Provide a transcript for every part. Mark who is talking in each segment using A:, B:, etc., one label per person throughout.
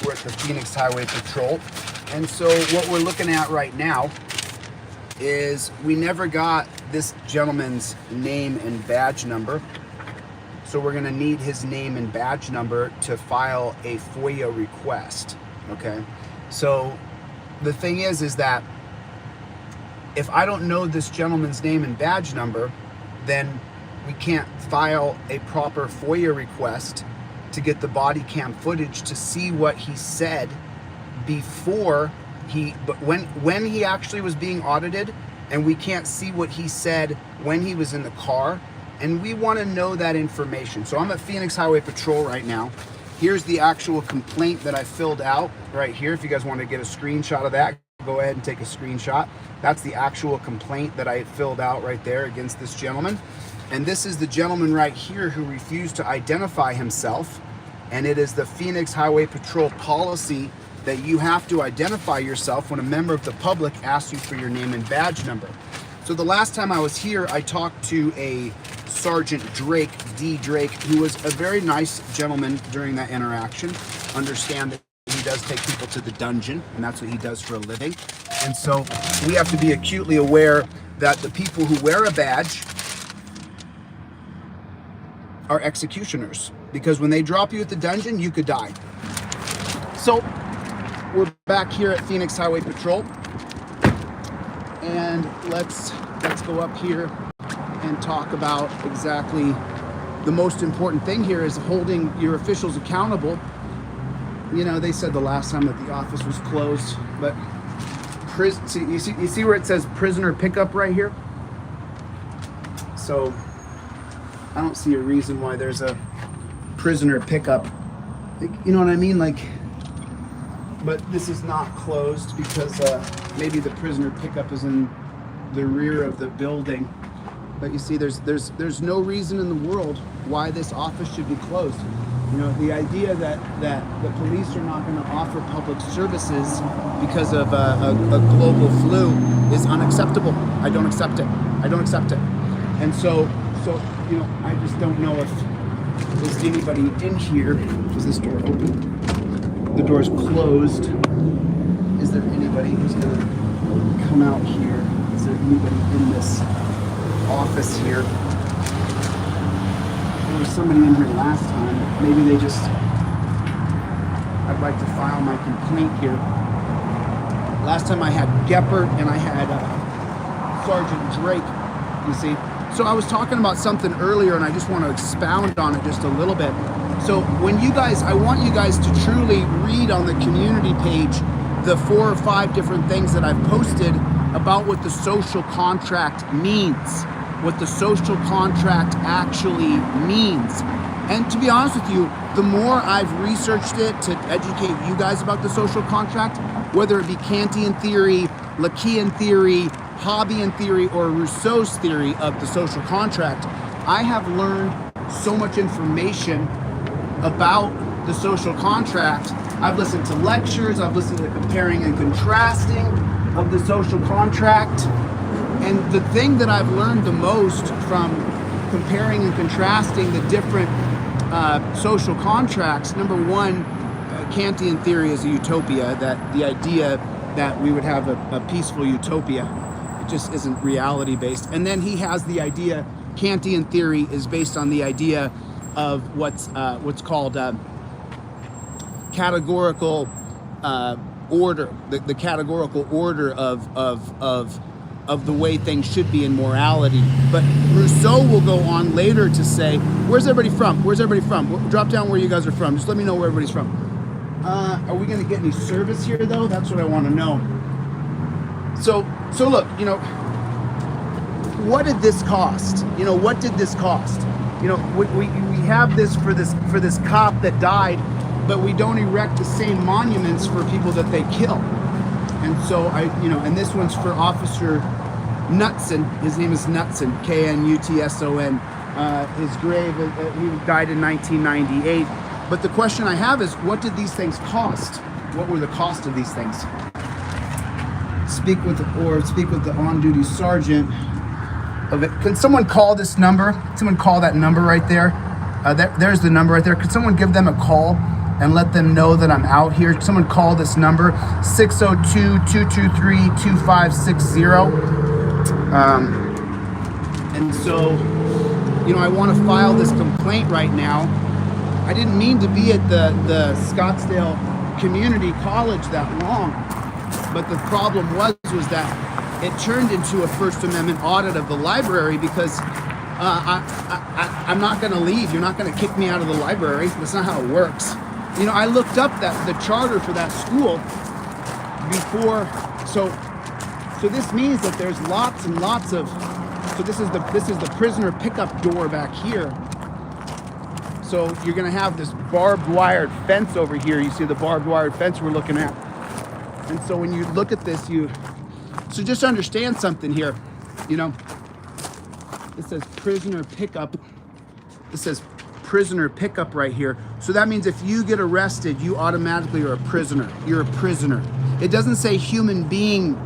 A: we're at the Phoenix Highway Patrol. And so what we're looking at right now is we never got this gentleman's name and badge number. So we're gonna need his name and badge number to file a FOIA request, okay? So the thing is that if I don't know this gentleman's name and badge number, then we can't file a proper FOIA request to get the body cam footage to see what he said before when he actually was being audited, and we can't see what he said when he was in the car, and we want to know that information. So I'm at Phoenix Highway Patrol right now. Here's the actual complaint that I filled out right here. If you guys want to get a screenshot of that, go ahead and take a screenshot. That's the actual complaint that I filled out right there against this gentleman. And this is the gentleman right here who refused to identify himself. And it is the Phoenix Highway Patrol policy that you have to identify yourself when a member of the public asks you for your name and badge number. So the last time I was here, I talked to a Sergeant Drake, D. Drake, who was a very nice gentleman during that interaction. Understand that he does take people to the dungeon, and that's what he does for a living. And so we have to be acutely aware that the people who wear a badge are executioners, because when they drop you at the dungeon, you could die. So we're back here at Phoenix Highway Patrol, and let's go up here and talk about exactly the most important thing here is holding your officials accountable. You know, they said the last time that the office was closed, but you see where it says prisoner pickup right here? So I don't see a reason why there's a prisoner pickup. Like, you know what I mean? Like, but this is not closed because maybe the prisoner pickup is in the rear of the building. But you see, there's no reason in the world why this office should be closed. You know, the idea that the police are not going to offer public services because of a global flu is unacceptable. I don't accept it. I don't accept it. And so you know, I just don't know if there's anybody in here. Is this door open? The door's closed. Is there anybody who's going to come out here? Is there anybody in this office here? There was somebody in here last time. Maybe they just, I'd like to file my complaint here. Last time I had Geppert and I had Sergeant Drake, you see. So I was talking about something earlier and I just want to expound on it just a little bit. So when you guys, I want you guys to truly read on the community page the 4 or 5 different things that I've posted about what the social contract means, what the social contract actually means. And to be honest with you, the more I've researched it to educate you guys about the social contract, whether it be Kantian theory, Lacan theory, Hobbesian theory, or Rousseau's theory of the social contract, I have learned so much information about the social contract. I've listened to lectures, I've listened to comparing and contrasting of the social contract. And the thing that I've learned the most from comparing and contrasting the different social contracts, number one, Kantian theory is a utopia, that the idea that we would have a peaceful utopia, it just isn't reality based. And then he has the idea, Kantian theory is based on the idea of what's called categorical order, the categorical order of the way things should be in morality. But Rousseau will go on later to say, where's everybody from? Where's everybody from? Drop down where you guys are from. Just let me know where everybody's from. Are we going to get any service here, though? That's what I want to know. So look, you know, what did this cost? You know, what did this cost? You know, we have this for this cop that died, but we don't erect the same monuments for people that they kill. And so and this one's for Officer Knutson. His name is Knutson, Knutson. His grave, he died in 1998. But the question I have is, what did these things cost? What were the cost of these things? Speak with the on-duty sergeant of it. Can someone call this number? Someone call that number right there. There's the number right there. Could someone give them a call and let them know that I'm out here. Someone call this number, 602-223-2560. And so, you know, I want to file this complaint right now. I didn't mean to be at the Scottsdale Community College that long, but the problem was that it turned into a First Amendment audit of the library because I'm not going to leave. You're not going to kick me out of the library. That's not how it works. You know, I looked up the charter for that school before. So this means that there's lots and lots of. So this is the prisoner pickup door back here. So you're going to have this barbed wired fence over here. You see the barbed wired fence we're looking at. And so when you look at this, so just understand something here. You know, it says prisoner pickup. It says prisoner pickup right here. So that means if you get arrested, you automatically are a prisoner. You're a prisoner. It doesn't say human being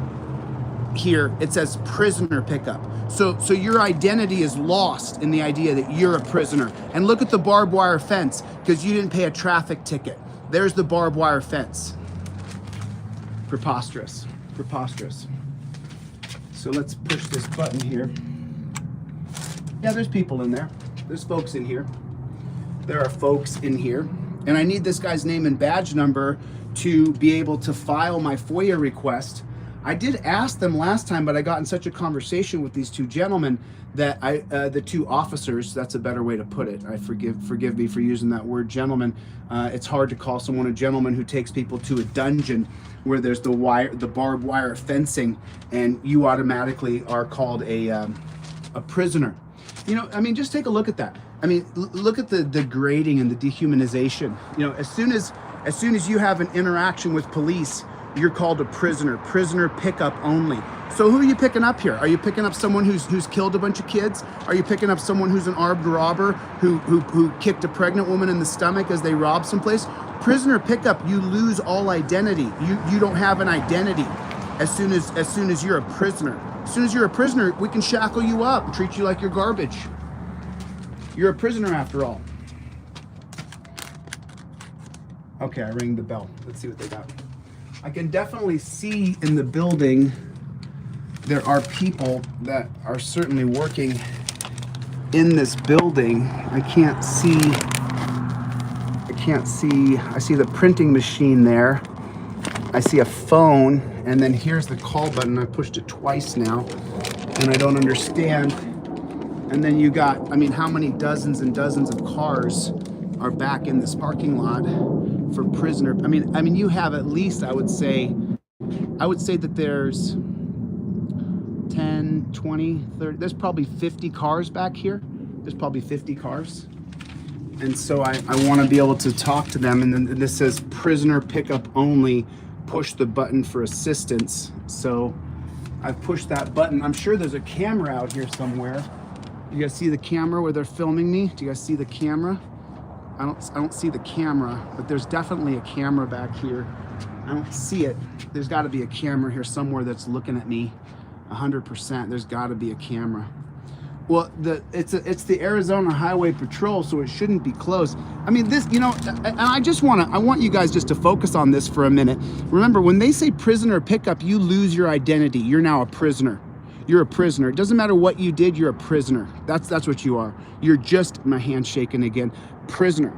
A: here. It says prisoner pickup. So your identity is lost in the idea that you're a prisoner. And look at the barbed wire fence because you didn't pay a traffic ticket. There's the barbed wire fence. Preposterous. Preposterous. So let's push this button here. Yeah, there's people in there. There's folks in here. There are folks in here. And I need this guy's name and badge number to be able to file my FOIA request. I did ask them last time, but I got in such a conversation with these two gentlemen that the two officers, that's a better way to put it. I forgive me for using that word, gentleman. It's hard to call someone a gentleman who takes people to a dungeon where there's the barbed wire fencing, and you automatically are called a prisoner. You know, I mean, just take a look at that. I mean, look at the degrading and the dehumanization. You know, as soon as you have an interaction with police, you're called a prisoner. Prisoner pickup only. So who are you picking up here? Are you picking up someone who's killed a bunch of kids? Are you picking up someone who's an armed robber who kicked a pregnant woman in the stomach as they robbed someplace? Prisoner pickup, you lose all identity. You don't have an identity as soon as you're a prisoner. As soon as you're a prisoner, we can shackle you up, treat you like you're garbage. You're a prisoner after all. Okay, I rang the bell. Let's see what they got. I can definitely see in the building there are people that are certainly working in this building. I see the printing machine there. I see a phone, and then here's the call button. I pushed it twice now, and I don't understand. And then you got, I mean, how many dozens and dozens of cars are back in this parking lot for prisoner? I mean, you have at least, I would say that there's 10, 20, 30, there's probably 50 cars back here. There's probably 50 cars. And so I want to be able to talk to them. And then this says prisoner pickup only, push the button for assistance. So I've pushed that button. I'm sure there's a camera out here somewhere. You guys see the camera where they're filming me? Do you guys see the camera? I don't see the camera, but there's definitely a camera back here. I don't see it. There's got to be a camera here somewhere that's looking at me. 100%. There's got to be a camera. Well, it's the Arizona Highway Patrol, so it shouldn't be close. I mean, this, you know, and I want you guys just to focus on this for a minute. Remember, when they say prisoner pickup, you lose your identity. You're now a prisoner. You're a prisoner. It doesn't matter what you did, you're a prisoner. That's what you are. You're just, my hand's shaking again. Prisoner.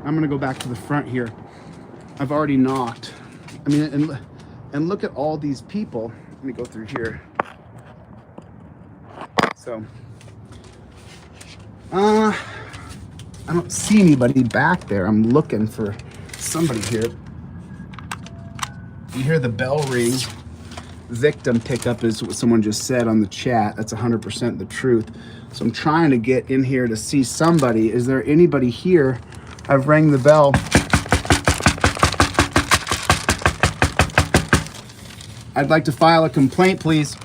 A: I'm gonna go back to the front here. I've already knocked. I mean, and look at all these people. Let me go through here. So, I don't see anybody back there. I'm looking for somebody here. You hear the bell ring. Victim pickup is what someone just said on the chat. That's 100% the truth. So I'm trying to get in here to see somebody. Is there anybody here? I've rang the bell. I'd like to file a complaint, please.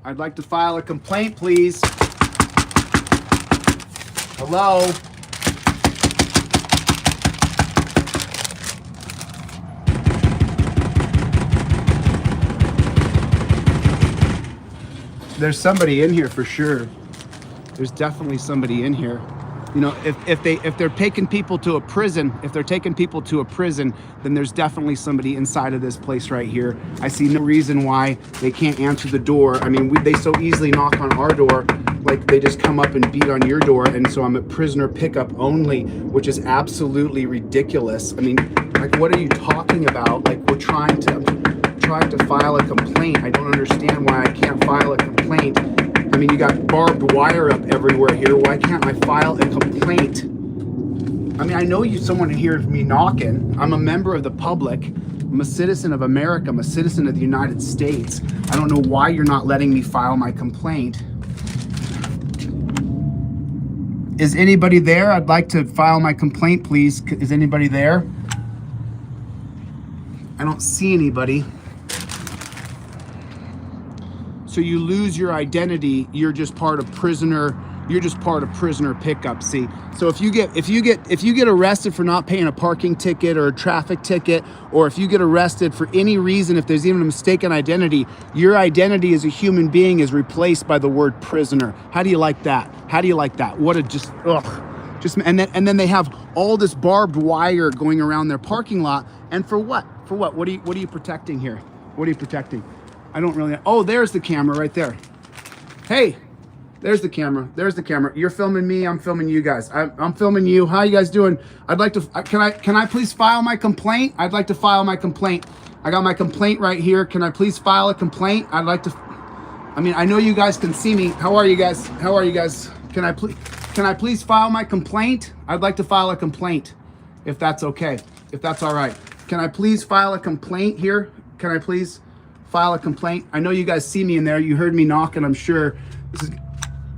A: I'd like to file a complaint, please. Hello? There's somebody in here for sure. There's definitely somebody in here. You know, if they're taking people to a prison, then there's definitely somebody inside of this place right here. I see no reason why they can't answer the door. I mean, they so easily knock on our door, like they just come up and beat on your door. And so I'm a prisoner pickup only, which is absolutely ridiculous. I mean, like, what are you talking about? Like, we're trying to file a complaint. I don't understand why I can't file a complaint. I mean, you got barbed wire up everywhere here. Why can't I file a complaint? I mean, I know someone hears me knocking. I'm a member of the public. I'm a citizen of America. I'm a citizen of the United States. I don't know why you're not letting me file my complaint. Is anybody there? I'd like to file my complaint, please. Is anybody there? I don't see anybody. So you lose your identity. You're just part of prisoner. You're just part of prisoner pickup. See, so if you get arrested for not paying a parking ticket or a traffic ticket, or if you get arrested for any reason, if there's even a mistaken identity, your identity as a human being is replaced by the word prisoner. How do you like that? How do you like that? What a just and then they have all this barbed wire going around their parking lot. And for what? For what? What are you protecting here? What are you protecting? I don't really. Oh, there's the camera right there. Hey, there's the camera. There's the camera. You're filming me. I'm filming you guys. I'm filming you. How you guys doing? I'd like to. Can I please file my complaint? I'd like to file my complaint. I got my complaint right here. Can I please file a complaint? I'd like to. I mean, I know you guys can see me. How are you guys? How are you guys? Can I please file my complaint? I'd like to file a complaint, if that's okay. If that's all right. Can I please file a complaint here? Can I please file a complaint? I know you guys see me in there. You heard me knocking, I'm sure.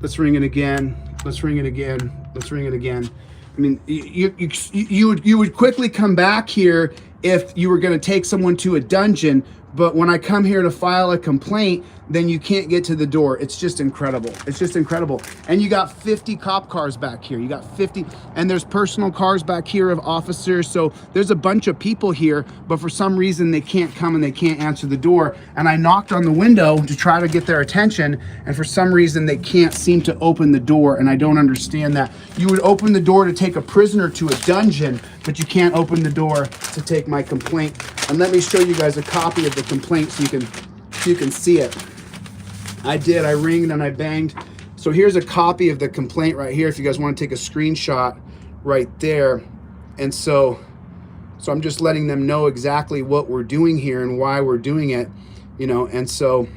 A: Let's ring it again. Let's ring it again. Let's ring it again. I mean, you would quickly come back here if you were going to take someone to a dungeon, but when I come here to file a complaint, then you can't get to the door. It's just incredible. It's just incredible. And you got 50 cop cars back here. You got 50, and there's personal cars back here of officers. So there's a bunch of people here, but for some reason they can't come and they can't answer the door. And I knocked on the window to try to get their attention, and for some reason they can't seem to open the door, and I don't understand that. You would open the door to take a prisoner to a dungeon, but you can't open the door to take my complaint. And let me show you guys a copy of the complaint so you can see it. I did. I ringed and I banged. So here's a copy of the complaint right here if you guys want to take a screenshot right there. And so I'm just letting them know exactly what we're doing here and why we're doing it, you know. And so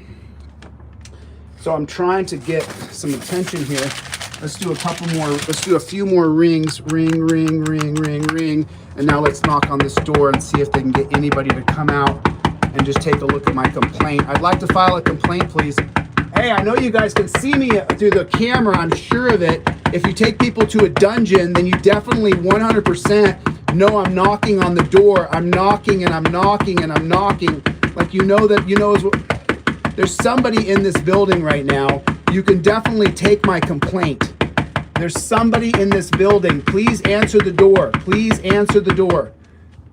A: I'm trying to get some attention here. Let's do a couple more. Let's do a few more rings. Ring, ring, ring, ring, ring. And now let's knock on this door and see if they can get anybody to come out and just take a look at my complaint. I'd like to file a complaint, please. Hey, I know you guys can see me through the camera. I'm sure of it. If you take people to a dungeon, then you definitely 100% know I'm knocking on the door. I'm knocking and I'm knocking and I'm knocking. Like, you know there's somebody in this building right now. You can definitely take my complaint. There's somebody in this building. Please answer the door. Please answer the door.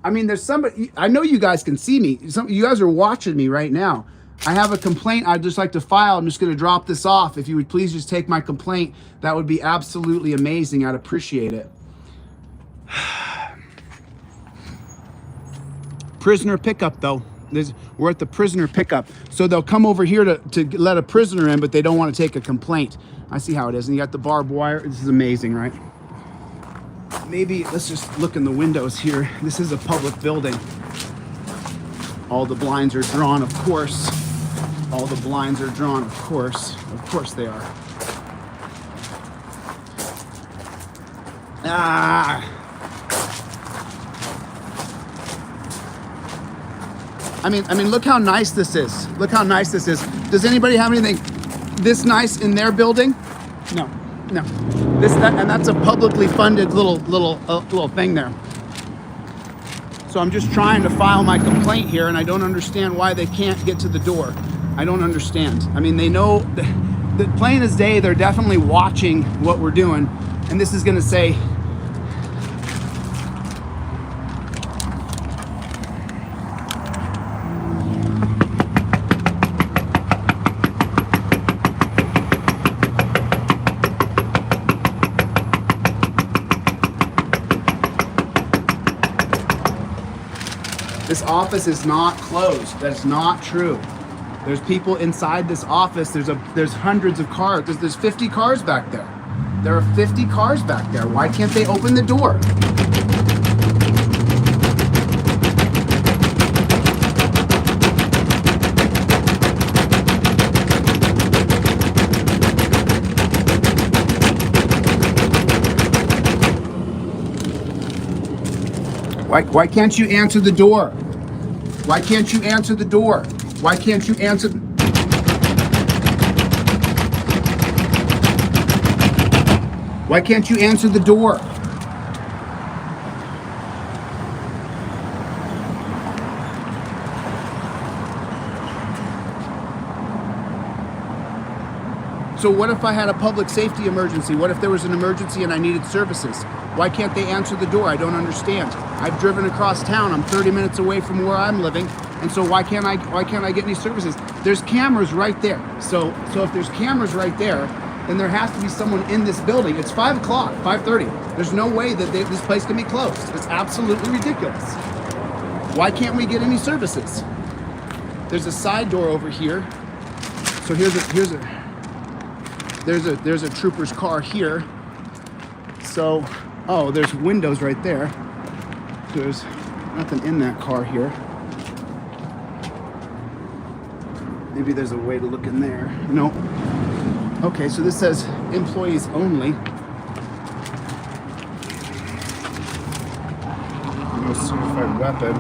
A: I mean, there's somebody. I know you guys can see me. You guys are watching me right now. I have a complaint I'd just like to file. I'm just going to drop this off. If you would please just take my complaint, that would be absolutely amazing. I'd appreciate it. Prisoner pickup, though. We're at the prisoner pickup. So they'll come over here to let a prisoner in, but they don't want to take a complaint. I see how it is. And you got the barbed wire. This is amazing, right? Maybe let's just look in the windows here. This is a public building. All the blinds are drawn, of course. All the blinds are drawn, of course. Of course they are. I mean, look how nice this is. Look how nice this is. Does anybody have anything this nice in their building? No. And that's a publicly funded little thing there. So I'm just trying to file my complaint here, and I don't understand why they can't get to the door. I don't understand. I mean, they know, the plain as day, they're definitely watching what we're doing. And this is gonna say, this office is not closed. That's not true. There's people inside this office. There's hundreds of cars. There's 50 cars back there. There are 50 cars back there. Why can't they open the door? Why can't you answer the door? Why can't you answer the door? Why can't you answer? Why can't you answer the door? So what if I had a public safety emergency? What if there was an emergency and I needed services? Why can't they answer the door? I don't understand. I've driven across town. I'm 30 minutes away from where I'm living. And so why can't I get any services? There's cameras right there. So if there's cameras right there, then there has to be someone in this building. It's 5 o'clock, 5:30. There's no way that this place can be closed. It's absolutely ridiculous. Why can't we get any services? There's a side door over here. So there's a trooper's car here. So, oh, there's windows right there. So there's nothing in that car here. Maybe there's a way to look in there. No. Okay, so this says employees only. No certified weapon.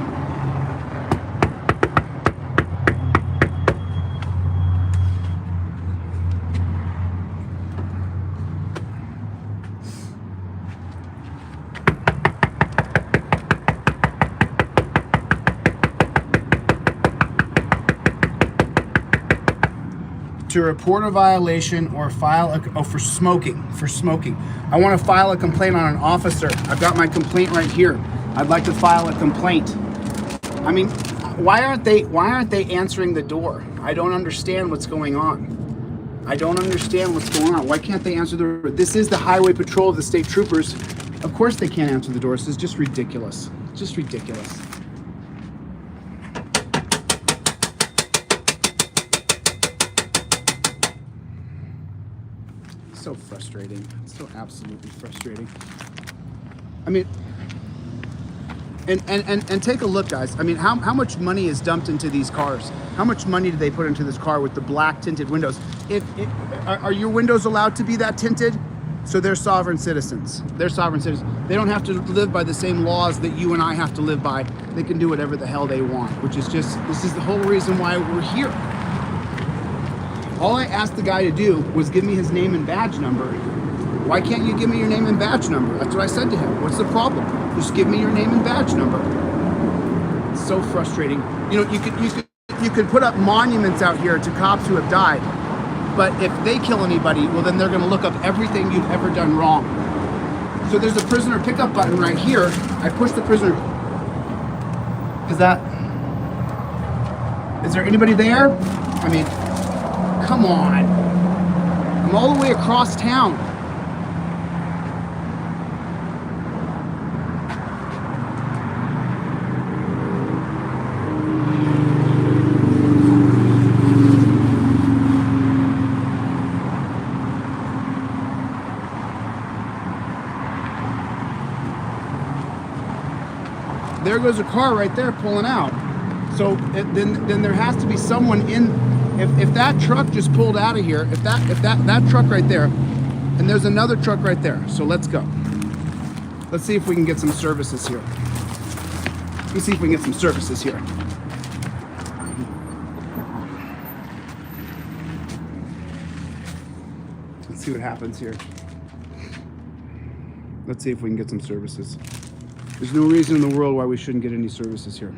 A: To report a violation or file for smoking. I want to file a complaint on an officer. I've got my complaint right here. I'd like to file a complaint. I mean, why aren't they answering the door? I don't understand what's going on. I don't understand what's going on. Why can't they answer the door? This is the highway patrol of the state troopers. Of course they can't answer the door. This is just ridiculous. Just ridiculous. So frustrating. It's so absolutely frustrating. I mean, and take a look, guys. I mean, how much money is dumped into these cars? How much money did they put into this car with the black tinted windows? Are your windows allowed to be that tinted? So they're sovereign citizens. They're sovereign citizens. They don't have to live by the same laws that you and I have to live by. They can do whatever the hell they want, which is just, this is the whole reason why we're here. All I asked the guy to do was give me his name and badge number. Why can't you give me your name and badge number? That's what I said to him. What's the problem? Just give me your name and badge number. It's so frustrating. You know, you could put up monuments out here to cops who have died, but if they kill anybody, well, then they're going to look up everything you've ever done wrong. So there's a prisoner pickup button right here. I push the prisoner. Is there anybody there? I mean, come on. I'm all the way across town. There goes a car right there pulling out. So then there has to be someone in. If that truck just pulled out of here, if that truck right there, and there's another truck right there. So let's go. Let's see if we can get some services here. Let's see if we can get some services here. Let's see what happens here. Let's see if we can get some services. There's no reason in the world why we shouldn't get any services here.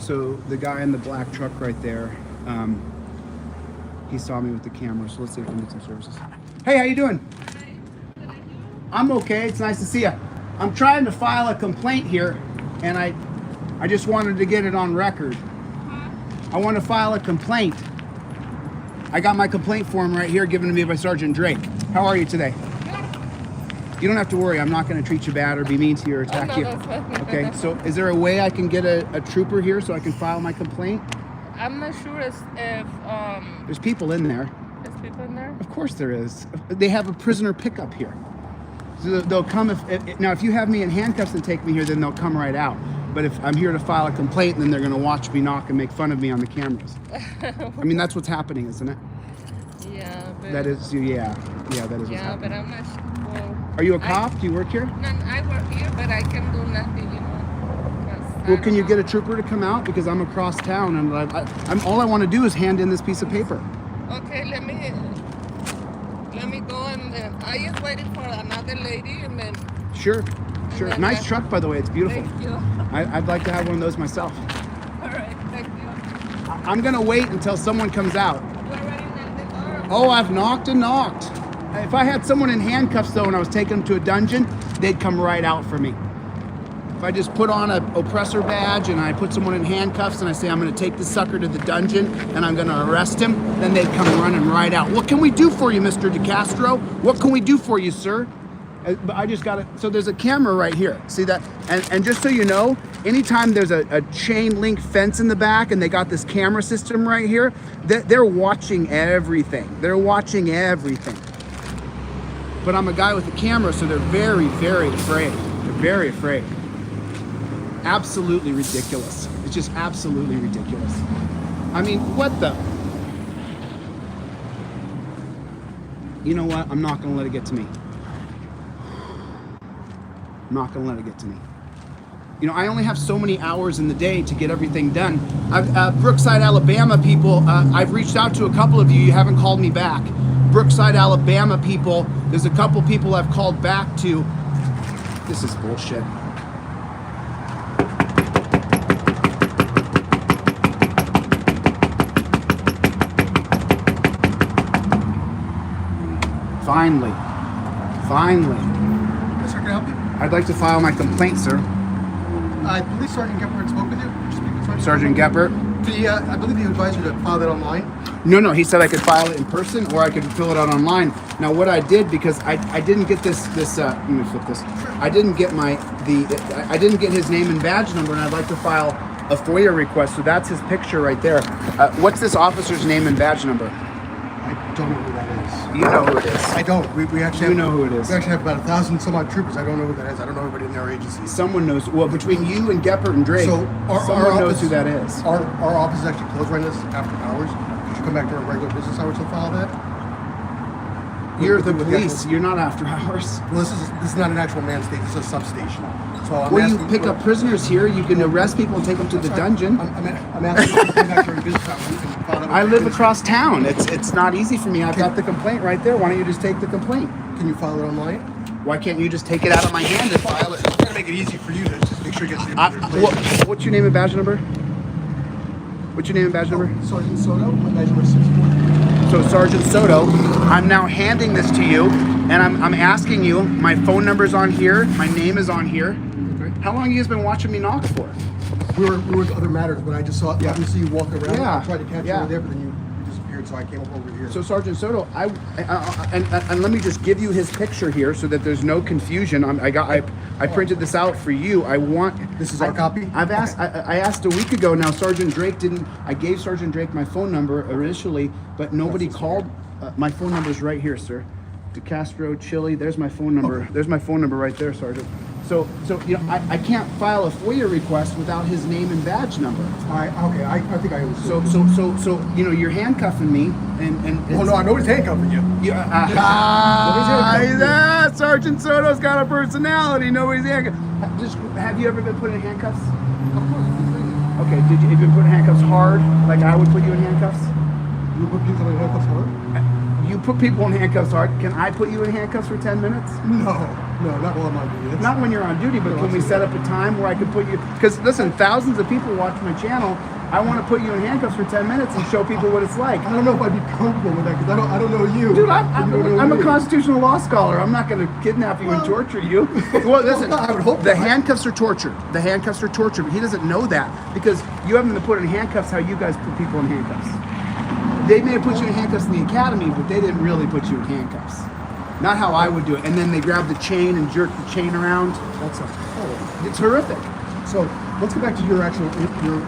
A: So the guy in the black truck right there, he saw me with the camera. So let's see if we can get some services. Hey, how you doing? I'm okay. It's nice to see you. I'm trying to file a complaint here, and I just wanted to get it on record. I want to file a complaint. I got my complaint form right here given to me by Sergeant Drake. How are you today? You don't have to worry. I'm not going to treat you bad or be mean to you or attack you. Okay, so is there a way I can get a trooper here so I can file my complaint?
B: I'm not sure if
A: There's people in there.
B: there's people in there.
A: Of course there is. They have a prisoner pickup here. So they'll come if you have me in handcuffs and take me here, then they'll come right out. But if I'm here to file a complaint, then they're going to watch me knock and make fun of me on the cameras. I mean, that's what's happening, isn't it?
B: Yeah, but
A: That is, yeah, that is what's
B: yeah,
A: happening.
B: but I'm not sure. Well,
A: Are you a cop? Do you work here?
B: No, I work here, but I can do nothing, you know. 'Cause
A: Well,
B: I
A: can you
B: don't
A: get a trooper to come out because I'm across town and I'm all I want to do is hand in this piece of paper.
B: know. Okay, let me go and then I just waited for another lady and then.
A: Sure.
B: then
A: Nice
B: I-
A: truck, by the way. It's beautiful.
B: Thank you.
A: I'd like to have one of those myself.
B: All right, thank you.
A: I'm gonna wait until someone comes out.
B: We're already at the door.
A: Oh, I've knocked and knocked. If I had someone in handcuffs though and I was taking them to a dungeon, they'd come right out for me. If I just put on an oppressor badge and I put someone in handcuffs and I say I'm gonna take the sucker to the dungeon and I'm gonna arrest him, then they'd come running right out. What can we do for you, Mr. DeCastro? What can we do for you, sir? But I just got it. So there's a camera right here. See that? And just so you know, anytime there's a chain link fence in the back and they got this camera system right here, they're watching everything. They're watching everything. But I'm a guy with a camera, so they're very, very afraid. They're very afraid. Absolutely ridiculous. It's just absolutely ridiculous. I mean, what the? You know what? I'm not gonna let it get to me. I'm not gonna let it get to me. You know, I only have so many hours in the day to get everything done. Brookside, Alabama people, I've reached out to a couple of you. You haven't called me back. Brookside, Alabama people, there's a couple people I've called back to. This is bullshit. Finally.
C: Yes, sir, can I help you?
A: I'd like to file my complaint, sir.
C: I believe Sergeant Gephardt spoke with you. Did you speak with
A: Sergeant Gephardt?
C: I believe he advised you to file that online.
A: No, he said I could file it in person or I could fill it out online. Now what I did, because I didn't get let me flip this. I didn't get I didn't get his name and badge number, and I'd like to file a FOIA request. So that's his picture right there. What's this officer's name and badge number?
C: I don't know who that is.
A: You know who it is.
C: I don't. We actually
A: You know who it is.
C: We actually have about 1,000 some odd troopers. I don't know who that is. I don't know everybody in their agencies.
A: Someone knows. Well, between you and Gephardt and Drake,
C: So
A: someone knows who that is.
C: Our office is actually closed right now. This is after hours. Could you come back to our regular business hours to file that?
A: You're the
C: With
A: police.
C: actual-
A: You're not after hours.
C: Well, this is not an actual man station. This is a substation. So I'm
A: Well, you
C: asking
A: pick
C: for-
A: up prisoners here. You can arrest people and take them to the
C: Sorry,
A: dungeon.
C: I'm asking you to come back to our business hours. You can file that with
A: I
C: your
A: live
C: business.
A: across town. It's not easy for me. I've got the complaint right there. Why don't you just take the complaint?
C: Can you file it online?
A: Why can't you just take it out of my hand and file it?
C: I'm gonna make it easy for you to just make sure it gets to the
A: What's your name and badge number? What's your name and badge number?
C: Sergeant Soto, my badge number 64.
A: So Sergeant Soto, I'm now handing this to you, and I'm asking you. My phone number's on here. My name is on here.
C: Okay.
A: How long have you guys been watching me knock for?
C: We were with other matters, but I just saw obviously you walk around.
A: Yeah.
C: I tried to catch you
A: Yeah.
C: over there, but then you disappeared, so I came up over here.
A: So Sergeant Soto, and let me just give you his picture here so that there's no confusion. I printed this out for you.
C: This is our copy?
A: I've asked. I asked a week ago now. Sergeant Drake didn't. I gave Sergeant Drake my phone number initially, but nobody called. My phone number is right here, sir. DeCastro, Chile. There's my phone number.
C: Okay.
A: There's my phone number right there, Sergeant. So you know, I can't file a FOIA request without his name and badge number.
C: I think I understood.
A: So you know, you're handcuffing me, and
C: Oh no, nobody's handcuffing you.
A: Yeah, Sergeant Soto's got a personality. Nobody's handcuffed. Have you ever been put in handcuffs? Okay, have you been put in handcuffs hard, like I would put you in handcuffs?
C: You put people in handcuffs hard?
A: You put people in handcuffs, Art. Can I put you in handcuffs for 10 minutes?
C: No, not while I'm on duty.
A: Not when you're on duty, but
C: No,
A: can we set up a time where I can put you? Because listen, thousands of people watch my channel. I want to put you in handcuffs for 10 minutes and show people what it's like.
C: I don't know if I'd be comfortable with that because I don't know you.
A: Dude,
C: You don't know
A: I'm a
C: me.
A: constitutional law scholar. I'm not going to kidnap you and torture you. Well, listen,
C: I would hope
A: the
C: not.
A: handcuffs are torture. The handcuffs are torture. But he doesn't know that because you haven't been put in handcuffs how you guys put people in handcuffs. They may have put you in handcuffs in the academy, but they didn't really put you in handcuffs. Not how I would do it. And then they grab the chain and jerk the chain around.
C: That sounds horrible.
A: It's horrific.
C: So let's get back to your actual issue here.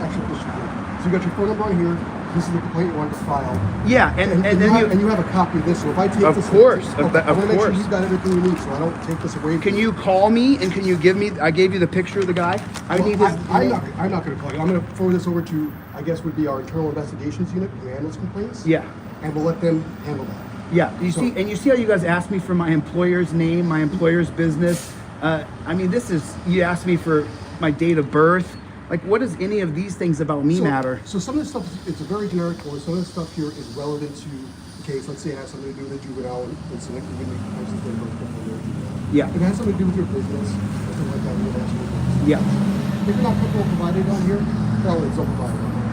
C: So you got your phone number on here. This is the complaint you wanted to file.
A: Yeah, and then
C: you have a copy of this. So if I take
A: Of
C: this,
A: course,
C: I
A: of
C: want to make sure
A: course.
C: he's got everything you need, so I don't take this away.
A: can you call me and can you give me? I gave you the picture of the guy. I need his.
C: I'm not going to call you. I'm going to forward this over to, I guess, would be our internal investigations unit who handles complaints.
A: Yeah.
C: And we'll let them handle that.
A: Yeah, you
C: So-
A: see, and you see how you guys asked me for my employer's name, my employer's business. I mean, this is you asked me for my date of birth. Like, what does any of these things about me matter?
C: So some of this stuff, it's a very generic form. Some of this stuff here is relevant to the case. Let's say it has something to do with a juvenile incident, even if the person's been booked for a juvenile.
A: Yeah.
C: If it has something to do with your business, or something like that, we'll ask you.
A: Yeah.
C: If you're not comfortable providing it on here, tell it, don't provide it on here.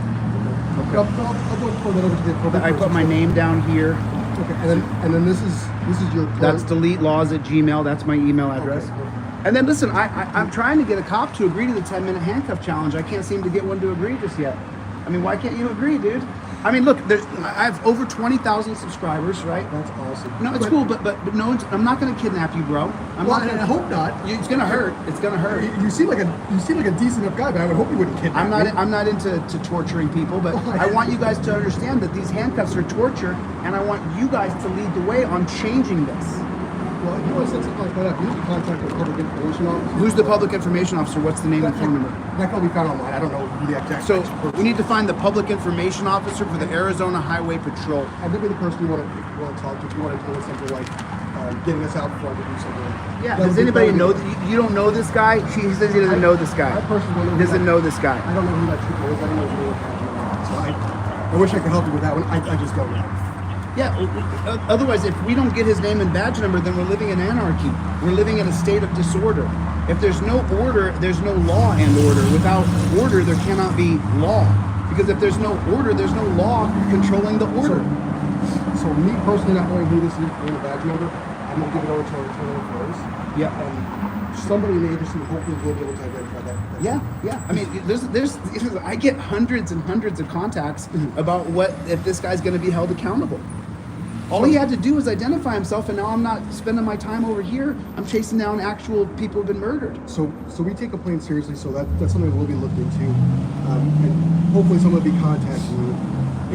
A: Okay.
C: I'll go and forward that over to the appropriate
A: I put
C: person.
A: my name down here.
C: Okay, and then this is your.
A: That's deletelaws@gmail. That's my email address.
C: Okay.
A: And then listen, I'm trying to get a cop to agree to the 10-minute handcuff challenge. I can't seem to get one to agree just yet. I mean, why can't you agree, dude? I mean, look, I have over 20,000 subscribers, right?
C: That's awesome.
A: No, it's cool, but no one's, I'm not gonna kidnap you, bro. I'm
C: Well,
A: not gonna,
C: I hope not.
A: It's gonna hurt. It's gonna hurt.
C: You seem like a decent enough guy, but I would hope you wouldn't kidnap me.
A: I'm not into torturing people, but I want you guys to understand that these handcuffs are torture, and I want you guys to lead the way on changing this.
C: Well, if you want to set something like that up, you need to contact the public information officer.
A: Who's the public information officer? What's the name and phone number?
C: That can be found online. I don't know who the exact.
A: So we need to find the public information officer for the Arizona Highway Patrol.
C: And maybe the person you want to talk to, if you want to tell us something like getting us out front to do something.
A: Yeah.
C: That
A: Does
C: would be
A: anybody
C: fine.
A: know? You don't know this guy? He says he doesn't know this guy.
C: I personally don't know.
A: He doesn't know this guy.
C: I don't know who that trooper is. I don't know who the is. So I wish I could help you with that one. I just don't know.
A: Yeah, otherwise, if we don't get his name and badge number, then we're living in anarchy. We're living in a state of disorder. If there's no order, there's no law and order. Without order, there cannot be law. Because if there's no order, there's no law controlling the order.
C: So me personally not knowing who this is or the badge number, I'm going to give it over to our internal affairs.
A: Yeah.
C: And somebody in the agency hopefully will be able to identify that.
A: Yeah. I mean, there's I get hundreds and hundreds of contacts about what if this guy's going to be held accountable. All he had to do was identify himself, and now I'm not spending my time over here. I'm chasing down actual people who've been murdered.
C: So we take complaints seriously, so that's something that will be looked into. And hopefully someone will be contacting you.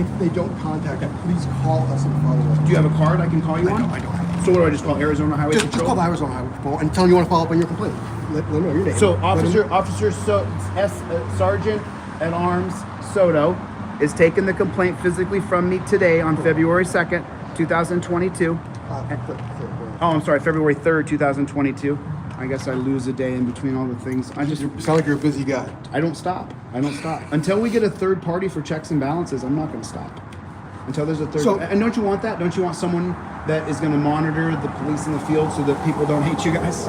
C: If they don't contact you, please call us and follow up.
A: Do you have a card I can call you on?
C: I don't have it.
A: So what do I just call Arizona Highway
C: Just
A: Patrol?
C: call the Arizona Highway Patrol and tell them you want to follow up on your complaint. Let them know your name.
A: So
C: Let them-
A: Officer Sergeant at Arms Soto is taking the complaint physically from me today on February 2nd, 2022. Oh, I'm sorry, February 3rd, 2022. I guess I lose a day in between all the things.
C: You sound like you're a busy guy.
A: I don't stop. Until we get a third party for checks and balances, I'm not going to stop. Until there's a third.
C: So-
A: And don't you want that? Don't you want someone that is going to monitor the police in the field so that people don't hate you guys?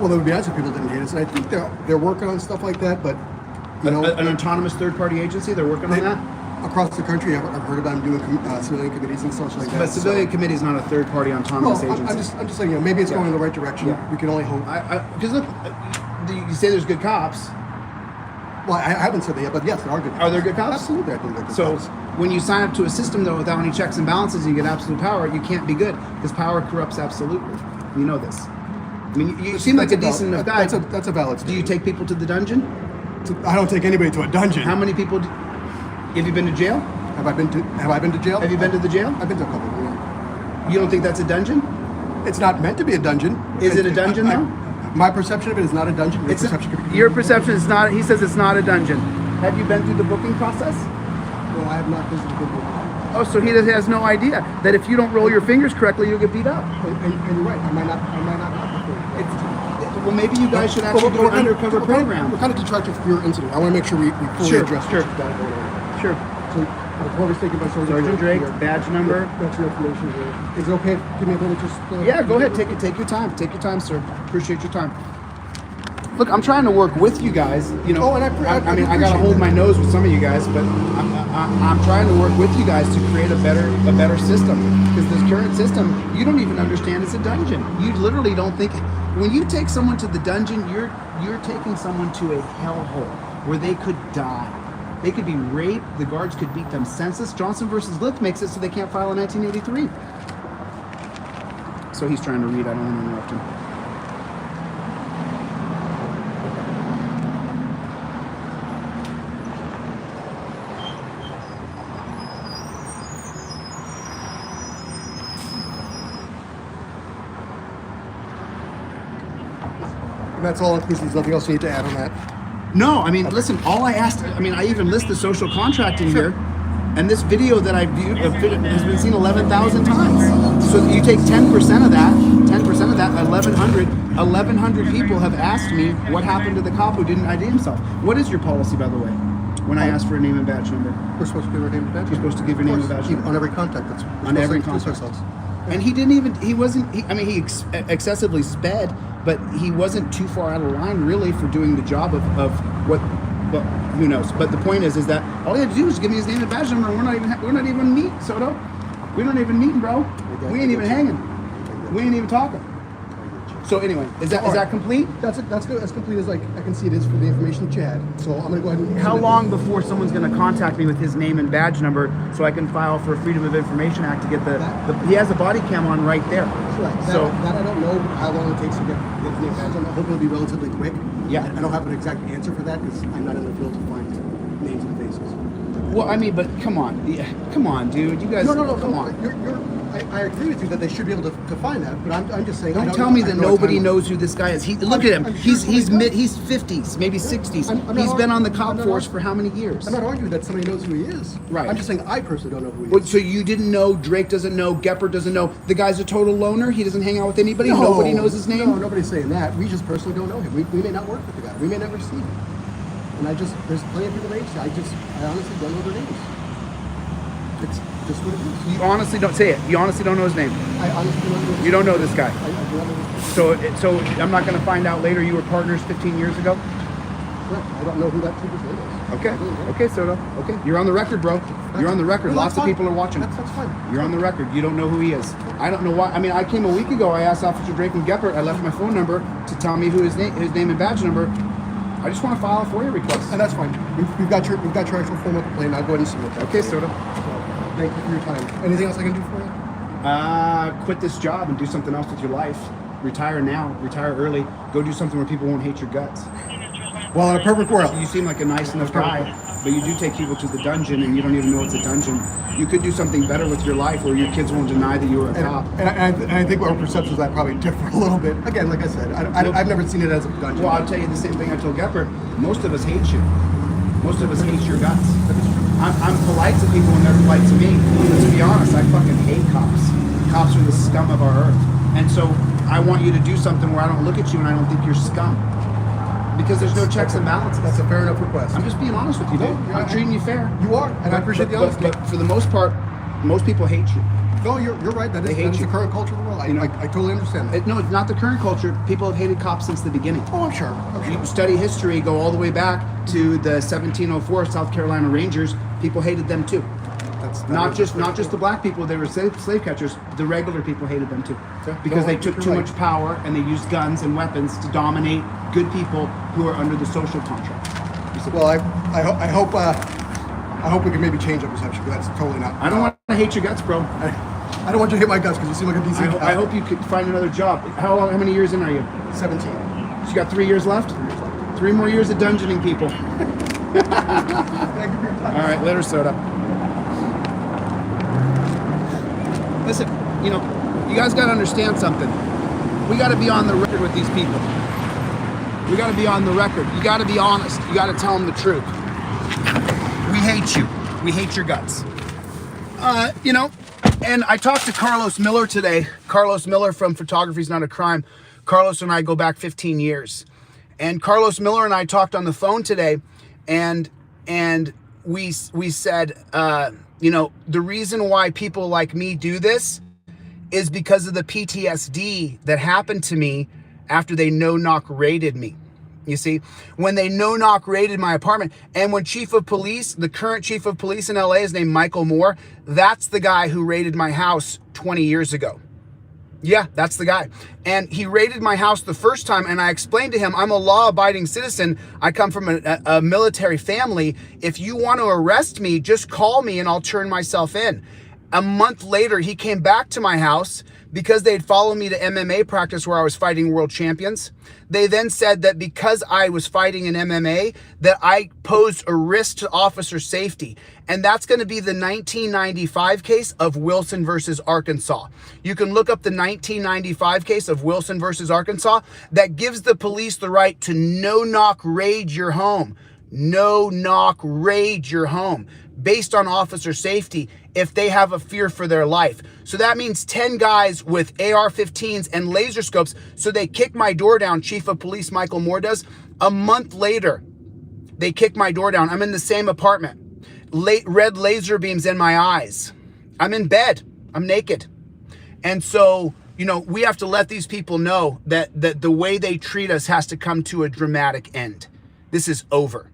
C: Well, it would be nice if people didn't hate us, and I think they're working on stuff like that. But you know,
A: An autonomous third party agency, they're working on that?
C: across the country, I've heard about them doing civilian committees and such like that.
A: But civilian
C: so,
A: committee is not a third party autonomous
C: well,
A: agency.
C: I'm just saying, you know, maybe it's going in the right direction.
A: Yeah.
C: We can only hope.
A: Because look, you say there's good cops.
C: Well, I haven't said that yet, but yes, there are good.
A: Are there good cops?
C: Absolutely, I think they're good
A: So
C: cops.
A: when you sign up to a system though without any checks and balances, and you get absolute power. You can't be good because power corrupts absolutely. You know this. I mean, you seem like a decent enough guy.
C: That's a valid
A: Do you
C: statement.
A: take people to the dungeon?
C: I don't take anybody to a dungeon.
A: How many people? Have you been to jail?
C: Have I been to jail?
A: Have you been to the jail?
C: I've been to a couple. Yeah.
A: You don't think that's a dungeon?
C: It's not meant to be a dungeon.
A: Is it a dungeon, though?
C: My perception of it is not a dungeon. Your perception could be.
A: Your perception is not. He says it's not a dungeon. Have you been through the booking process?
C: No, I have not visited the book.
A: Oh, so he has no idea that if you don't roll your fingers correctly, you'll get beat up.
C: And you're right. I might not have before.
A: Well, maybe you guys should actually do an undercover program.
C: We're kind of detracting from your incident. I want to make sure we fully
A: Sure,
C: address
A: sure.
C: what you've got going on.
A: Sure.
C: So Whoever's taken by
A: Sergeant Drake,
C: here.
A: badge number.
C: That's your information here. Is it okay? Give me a minute, just.
A: Yeah, go ahead. Take your time. Take your time, sir. Appreciate your time. Look, I'm trying to work with you guys. You know,
C: Oh, and I
A: mean, I gotta
C: appreciate
A: hold
C: that.
A: my nose with some of you guys, but I'm trying to work with you guys to create a better system. Because this current system, you don't even understand it's a dungeon. You literally don't think. When you take someone to the dungeon, you're taking someone to a hellhole where they could die. They could be raped. The guards could beat them senseless. Johnson versus Lick makes it so they can't file in 1983. So he's trying to read. I don't want to interrupt him.
C: And that's all inclusive. There's nothing else you need to add on that.
A: No, I mean, listen, all I asked, I mean, I even list the social contract in here, and this video that I viewed has been seen 11,000 times. So you take 10% of that, 1,100 people have asked me what happened to the cop who didn't ID himself. What is your policy, by the way, when I ask for a name and badge number?
C: We're supposed to give our name and badge.
A: You're supposed to give your name and badge number.
C: On every contact. That's
A: On every
C: introduce
A: contact.
C: ourselves.
A: And he didn't even, he excessively sped, but he wasn't too far out of line really for doing the job of what, but who knows. But the point is that all he had to do was give me his name and badge number, and we're not even meeting, Soto. We're not even meeting, bro. We ain't even hanging. We ain't even talking. So anyway, is that complete?
C: That's it. That's good. As complete as I can see it is for the information that you had. So I'm gonna go ahead and.
A: How long before someone's going to contact me with his name and badge number so I can file for Freedom of Information Act to get the he has a body cam on right there.
C: Right.
A: So
C: That I don't know how long it takes to get his name and badge. I hope it'll be relatively quick.
A: Yeah.
C: I don't have an exact answer for that because I'm not in the field to find names and faces.
A: well, I mean, but come on, dude, you guys.
C: No.
A: Come on.
C: I agree with you that they should be able to find that, but I'm just saying. I
A: Don't
C: don't
A: tell
C: know-
A: me
C: I
A: that
C: know a
A: nobody
C: timeline.
A: knows who this guy is. Look at him.
C: I'm sure
A: He's
C: somebody does.
A: he's 50s, maybe 60s.
C: I'm not
A: He's been on the
C: I'm
A: cop
C: not
A: force
C: arguing-
A: for how many years?
C: I'm not arguing that somebody knows who he is.
A: Right.
C: I'm just saying I personally don't know who he
A: Well,
C: is.
A: so you didn't know, Drake doesn't know, Gepper doesn't know. The guy's a total loner. He doesn't hang out with anybody. Nobody knows his name.
C: No, nobody's saying that. We just personally don't know him. We may not work with the guy. We may never see him. And there's plenty of people that age. I honestly don't know their names. It's just what it is.
A: You honestly don't say it. You honestly don't know his name.
C: I honestly don't know.
A: You don't know this guy.
C: I do not know his
A: So I'm not going to find out later you were partners 15 years ago.
C: correct. I don't know who that people's name is.
A: Okay.
C: I really don't.
A: Okay, Soto. Okay. You're on the record, bro. You're on the record.
C: No,
A: Lots
C: that's
A: of
C: fine.
A: people are watching.
C: That's fine.
A: You're on the record. You don't know who he is. I don't know why. I mean, I came a week ago. I asked Officer Drake and Gepper. I left my phone number to tell me his name and badge number. I just want to file a FOIA request.
C: And that's fine. We've got your actual form of complaint. I'll go ahead and submit that.
A: Okay, Soto.
C: Thank you for your time. Anything else I can do for you?
A: Quit this job and do something else with your life. Retire now. Retire early. Go do something where people won't hate your guts.
C: Well, in a perfect world.
A: You seem like a nice enough guy, but you do take people to the dungeon and you don't even know it's a dungeon. You could do something better with your life where your kids won't deny that you were a cop.
C: And I think our perceptions of that probably differ a little bit. Again, like I said, I've never seen it as a dungeon.
A: Well, I'll tell you the same thing I told Gepper. Most of us hate you. Most of us hate your guts. I'm polite to people when they're polite to me. But to be honest, I fucking hate cops. Cops are the scum of our earth. And so I want you to do something where I don't look at you and I don't think you're scum. Because there's no checks and balances.
C: That's a fair enough request.
A: I'm just being honest with you, dude.
C: No,
A: I'm treating you fair.
C: You are, and I appreciate the honesty.
A: But for the most part, most people hate you.
C: No, you're right. That
A: They
C: is,
A: hate
C: that is
A: you.
C: the current culture of the world. I totally understand that.
A: No, it's not the current culture. People have hated cops since the beginning.
C: Oh, I'm sure.
A: You study history, go all the way back to the 1704 South Carolina Rangers. People hated them too. Not just the black people. They were slave catchers. The regular people hated them too, because they took too much power and they used guns and weapons to dominate good people who are under the social contract.
C: Well, I hope we can maybe change that perception. That's totally not.
A: I don't want to hate your guts, bro.
C: I don't want you to hit my guts because you seem like a decent guy.
A: I hope you could find another job. How many years in are you?
C: 17.
A: So you got 3 years left? 3 more years of dungeoning people.
C: Thank you for your time.
A: All right, later, Soda. Listen, you guys got to understand something. We got to be on the record with these people. We got to be on the record. You got to be honest. You got to tell them the truth. We hate you. We hate your guts. And I talked to Carlos Miller today. Carlos Miller from Photography's Not a Crime. Carlos and I go back 15 years. And Carlos Miller and I talked on the phone today, and we said, You know, the reason why people like me do this is because of the PTSD that happened to me after they no-knock raided me. You see, when they no-knock raided my apartment, and when chief of police, the current chief of police in LA is named Michael Moore, that's the guy who raided my house 20 years ago. Yeah, that's the guy. And he raided my house the first time, and I explained to him, I'm a law-abiding citizen. I come from a military family. If you want to arrest me, just call me and I'll turn myself in. A month later, he came back to my house because they'd followed me to MMA practice where I was fighting world champions. They then said that because I was fighting in MMA, that I posed a risk to officer safety. And that's going to be the 1995 case of Wilson versus Arkansas. You can look up the 1995 case of Wilson versus Arkansas that gives the police the right to no-knock raid your home. No-knock raid your home based on officer safety if they have a fear for their life. So that means 10 guys with AR-15s and laser scopes. So they kick my door down, Chief of Police Michael Moore does. A month later, they kick my door down. I'm in the same apartment. Red laser beams in my eyes. I'm in bed. I'm naked. And so, you know, we have to let these people know that the way they treat us has to come to a dramatic end. This is over.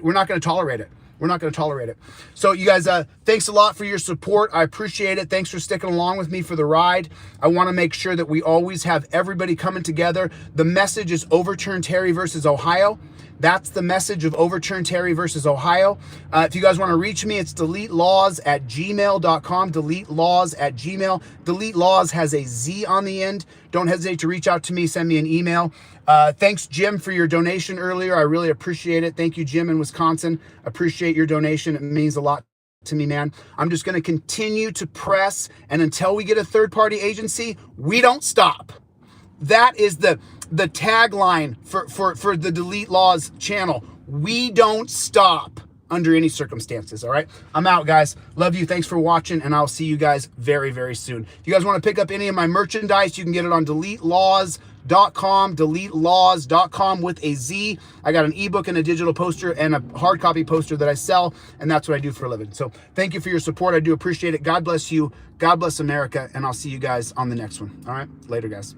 A: We're not going to tolerate it. We're not going to tolerate it. So you guys, thanks a lot for your support. I appreciate it. Thanks for sticking along with me for the ride. I want to make sure that we always have everybody coming together. The message is Overturn Terry versus Ohio. That's the message of Overturn Terry versus Ohio. If you guys want to reach me, it's deletelaws@gmail.com. Deletelaws@gmail. Delete Laws has a Z on the end. Don't hesitate to reach out to me. Send me an email. Thanks, Jim, for your donation earlier. I really appreciate it. Thank you, Jim in Wisconsin. Appreciate your donation. It means a lot to me, man. I'm just going to continue to press, and until we get a third-party agency, we don't stop. That is the tagline for the Delete Laws channel. We don't stop under any circumstances, all right? I'm out, guys. Love you. Thanks for watching, and I'll see you guys very, very soon. If you guys want to pick up any of my merchandise, you can get it on deletelaws.com, deletelaws.com with a Z. I got an ebook and a digital poster and a hard copy poster that I sell, and that's what I do for a living. So thank you for your support. I do appreciate it. God bless you. God bless America, and I'll see you guys on the next one. All right? Later, guys.